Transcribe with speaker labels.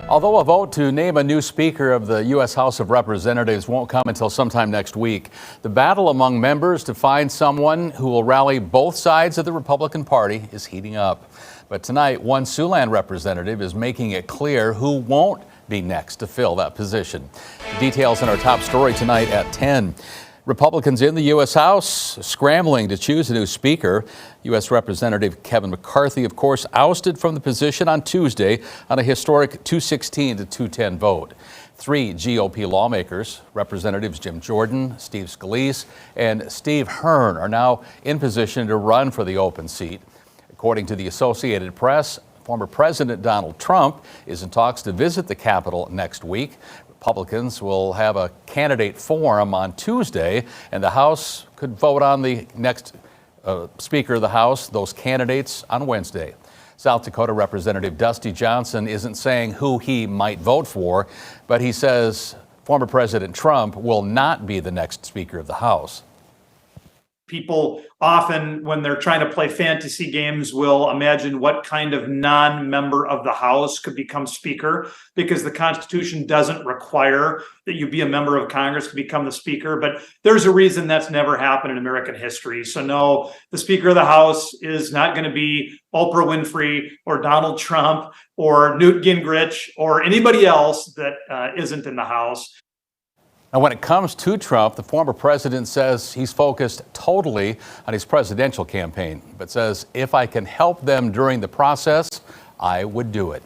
Speaker 1: Although a vote to name a new Speaker of the U.S. House of Representatives won't come until sometime next week, the battle among members to find someone who will rally both sides of the Republican Party is heating up. But tonight, one Siouxland representative is making it clear who won't be next to fill that position. Details in our top story tonight at 10. Republicans in the U.S. House scrambling to choose a new speaker. U.S. Representative Kevin McCarthy, of course, ousted from the position on Tuesday on a historic 216 to 210 vote. Three GOP lawmakers, Representatives Jim Jordan, Steve Scalise, and Steve Hearn, are now in position to run for the open seat. According to the Associated Press, former President Donald Trump is in talks to visit the Capitol next week. Republicans will have a candidate forum on Tuesday, and the House could vote on the next Speaker of the House, those candidates, on Wednesday. South Dakota Representative Dusty Johnson isn't saying who he might vote for, but he says former President Trump will not be the next Speaker of the House.
Speaker 2: People often, when they're trying to play fantasy games, will imagine what kind of non-member of the House could become Speaker, because the Constitution doesn't require that you be a member of Congress to become the Speaker. But there's a reason that's never happened in American history. So no, the Speaker of the House is not going to be Oprah Winfrey or Donald Trump or Newt Gingrich or anybody else that isn't in the House.
Speaker 1: Now, when it comes to Trump, the former president says he's focused totally on his presidential campaign, but says if I can help them during the process, I would do it.